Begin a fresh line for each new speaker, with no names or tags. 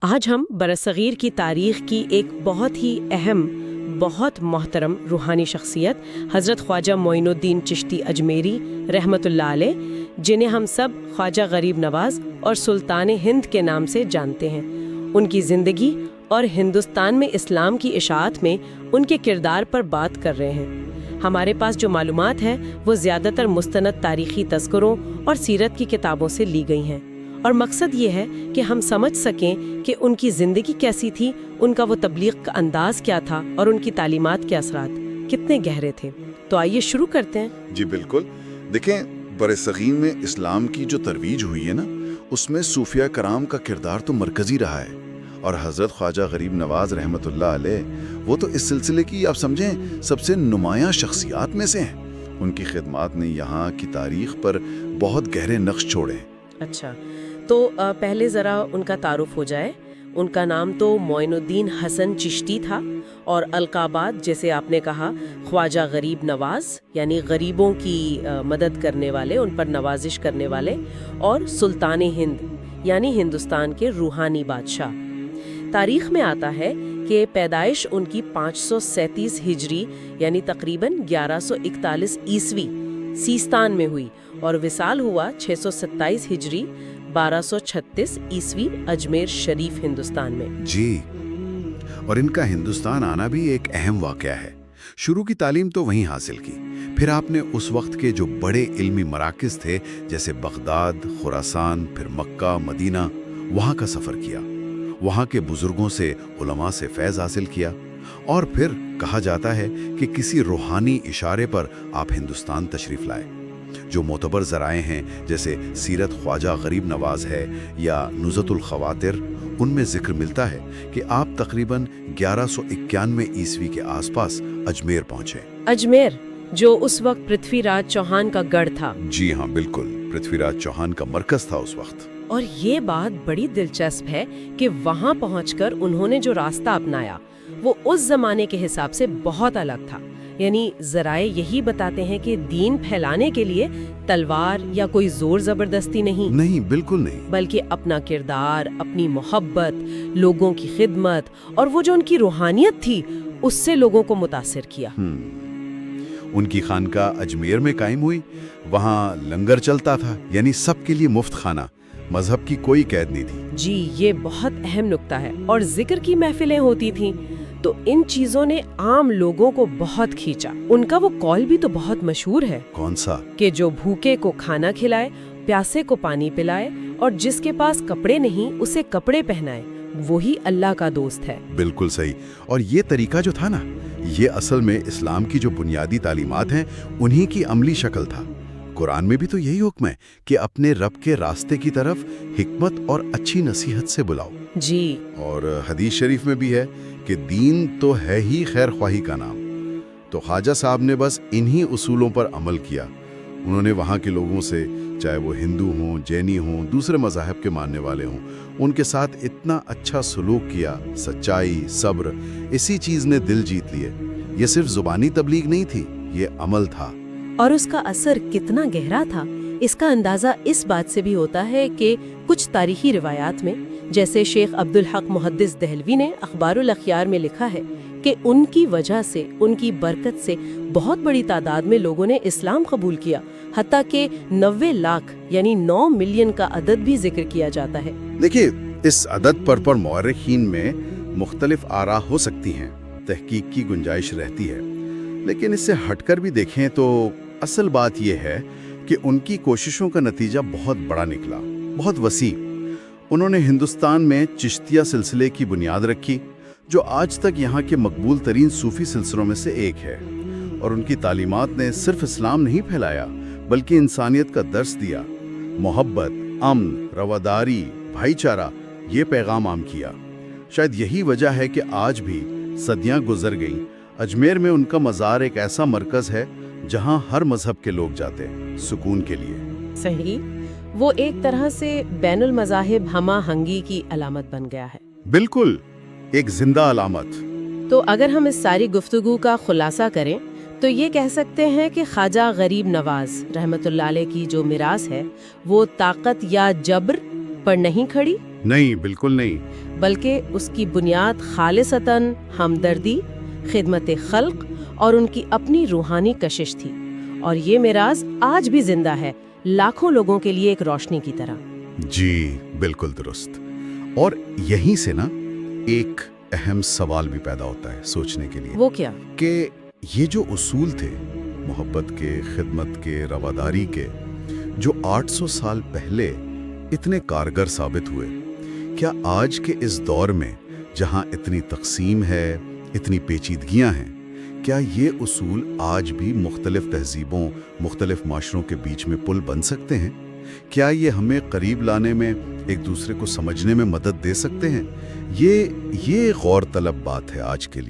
آج ہم برصغیر کی تاریخ کی ایک بہت ہی اہم، بہت محترم روحانی شخصیت حضرت خواجہ معین الدین چشتی اجمیری رحمۃ اللہ علیہ، جنہیں ہم سب خواجہ غریب نواز اور سلطان ہند کے نام سے جانتے ہیں، ان کی زندگی اور ہندوستان میں اسلام کی اشاعت میں ان کے کردار پر بات کر رہے ہیں۔ ہمارے پاس جو معلومات ہے وہ زیادہ تر مستند تاریخی تذکروں اور سیرت کی کتابوں سے لی گئی ہیں، اور مقصد یہ ہے کہ ہم سمجھ سکیں کہ ان کی زندگی کیسی تھی، ان کا وہ تبلیغ کا انداز کیا تھا، اور ان کی تعلیمات کے اثرات کتنے گہرے تھے۔ تو آئیے شروع کرتے ہیں۔
جی بالکل، دیکھیں برصغیر میں اسلام کی جو ترویج ہوئی ہے نا، اس میں صوفیہ کرام کا کردار تو مرکزی رہا ہے، اور حضرت خواجہ غریب نواز رحمۃ اللہ علیہ وہ تو اس سلسلے کی آپ سمجھیں سب سے نمایاں شخصیات میں سے ہیں۔ ان کی خدمات نے یہاں کی تاریخ پر بہت گہرے نقش چھوڑے۔
اچھا، تو پہلے ذرا ان کا تعارف ہو جائے۔ ان کا نام تو معین الدین حسن چشتی تھا، اور القابات جیسے آپ نے کہا خواجہ غریب نواز، یعنی غریبوں کی مدد کرنے والے، ان پر نوازش کرنے والے، اور سلطان ہند یعنی ہندوستان کے روحانی بادشاہ۔ تاریخ میں آتا ہے کہ پیدائش ان کی 537 ہجری یعنی تقریباً 1141 عیسوی سیستان میں ہوئی، اور وصال ہوا 627 ہجری 1236 عیسوی اجمیر شریف ہندوستان میں۔
جی، اور ان کا ہندوستان آنا بھی ایک اہم واقعہ ہے۔ شروع کی تعلیم تو وہیں حاصل کی، پھر آپ نے اس وقت کے جو بڑے علمی مراکز تھے جیسے بغداد، خراسان، پھر مکہ، مدینہ، وہاں کا سفر کیا، وہاں کے بزرگوں سے، علماء سے فیض حاصل کیا، اور پھر کہا جاتا ہے کہ کسی روحانی اشارے پر آپ ہندوستان تشریف لائے۔ جو معتبر ذرائع ہیں جیسے سیرت خواجہ غریب نواز ہے یا نزہۃ الخواطر، ان میں ذکر ملتا ہے کہ آپ تقریباً 1191 عیسوی کے آس پاس اجمیر پہنچے۔
اجمیر جو اس وقت پرتھوی راج چوہان کا گڑھ تھا۔
جی ہاں بالکل، پرتھوی راج چوہان کا مرکز تھا اس وقت۔
اور یہ بات بڑی دلچسپ ہے کہ وہاں پہنچ کر انہوں نے جو راستہ اپنایا وہ اس زمانے کے حساب سے بہت الگ تھا۔ یعنی ذرائع یہی بتاتے ہیں کہ دین پھیلانے کے لیے تلوار یا کوئی زور زبردستی نہیں،
بالکل نہیں،
بلکہ اپنا کردار، اپنی محبت، لوگوں کی خدمت، اور وہ جو ان کی روحانیت تھی اس سے لوگوں کو متاثر کیا۔
ان کی خانقاہ اجمیر میں قائم ہوئی، وہاں لنگر چلتا تھا، یعنی سب کے لیے مفت کھانا، مذہب کی کوئی قید نہیں تھی۔
جی، یہ بہت اہم نکتہ ہے، اور ذکر کی محفلیں ہوتی تھیں، تو ان چیزوں نے عام لوگوں کو بہت کھینچا۔ ان کا وہ قول بھی تو بہت مشہور ہے۔
کون سا؟
کہ جو بھوکے کو کھانا کھلائے، پیاسے کو پانی پلائے، اور جس کے پاس کپڑے نہیں اسے کپڑے پہنائے، وہی اللہ کا دوست ہے۔
بالکل صحیح، اور یہ طریقہ جو تھا نا، یہ اصل میں اسلام کی جو بنیادی تعلیمات ہیں انہی کی عملی شکل تھا۔ قرآن میں بھی تو یہی حکم ہے کہ اپنے رب کے راستے کی طرف حکمت اور اچھی نصیحت سے بلاؤ۔
جی،
اور حدیث شریف میں بھی ہے کہ دین تو ہے ہی خیر خواہی کا نام۔ تو خواجہ صاحب نے بس انہی اصولوں پر عمل کیا۔ انہوں نے وہاں کے لوگوں سے، چاہے وہ ہندو ہوں، جینی ہوں، دوسرے مذاہب کے ماننے والے ہوں، ان کے ساتھ اتنا اچھا سلوک کیا، سچائی، صبر، اسی چیز نے دل جیت لیے۔ یہ صرف زبانی تبلیغ نہیں تھی، یہ عمل تھا۔
اور اس کا اثر کتنا گہرا تھا اس کا اندازہ اس بات سے بھی ہوتا ہے کہ کچھ تاریخی روایات میں، جیسے شیخ عبدالحق محدث دہلوی نے اخبار الاخیار میں لکھا ہے کہ ان کی وجہ سے، ان کی برکت سے بہت بڑی تعداد میں لوگوں نے اسلام قبول کیا، حتیٰ کہ 90 لاکھ یعنی 9 ملین کا عدد بھی ذکر کیا جاتا ہے۔
دیکھیے، اس عدد پر مورخین میں مختلف آراء ہو سکتی ہیں، تحقیق کی گنجائش رہتی ہے، لیکن اس سے ہٹ کر بھی دیکھیں تو اصل بات یہ ہے کہ ان کی کوششوں کا نتیجہ بہت بڑا نکلا، بہت وسیع۔ انہوں نے ہندوستان میں چشتیہ سلسلے کی بنیاد رکھی، جو آج تک یہاں کے مقبول ترین صوفی سلسلوں میں سے ایک ہے، اور ان کی تعلیمات نے صرف اسلام نہیں پھیلایا بلکہ انسانیت کا درس دیا، محبت، امن، رواداری، بھائی چارہ، یہ پیغام عام کیا۔ شاید یہی وجہ ہے کہ آج بھی صدیاں گزر گئیں، اجمیر میں ان کا مزار ایک ایسا مرکز ہے جہاں ہر مذہب کے لوگ جاتے ہیں سکون کے لیے۔
صحیح، وہ ایک طرح سے بین المذاہب ہمہ ہنگی کی علامت بن گیا ہے۔
بالکل، ایک زندہ علامت۔
تو اگر ہم اس ساری گفتگو کا خلاصہ کریں تو یہ کہہ سکتے ہیں کہ خواجہ غریب نواز رحمۃ اللہ علیہ کی جو میراث ہے وہ طاقت یا جبر پر نہیں کھڑی
نہیں، بالکل نہیں۔
بلکہ اس کی بنیاد خالصتاً ہمدردی، خدمت خلق اور ان کی اپنی روحانی کشش تھی، اور یہ میراث آج بھی زندہ ہے، لاکھوں لوگوں کے لیے ایک روشنی کی طرح۔
جی بالکل درست۔ اور یہیں سے نا ایک اہم سوال بھی پیدا ہوتا ہے سوچنے کے لیے،
وہ کیا؟
کہ یہ جو اصول تھے محبت کے، خدمت کے، رواداری کے، جو 800 سال پہلے اتنے کارگر ثابت ہوئے، کیا آج کے اس دور میں جہاں اتنی تقسیم ہے، اتنی پیچیدگیاں ہیں، کیا یہ اصول آج بھی مختلف تہذیبوں، مختلف معاشروں کے بیچ میں پل بن سکتے ہیں؟ کیا یہ ہمیں قریب لانے میں، ایک دوسرے کو سمجھنے میں مدد دے سکتے ہیں؟ یہ غور طلب بات ہے آج کے لیے۔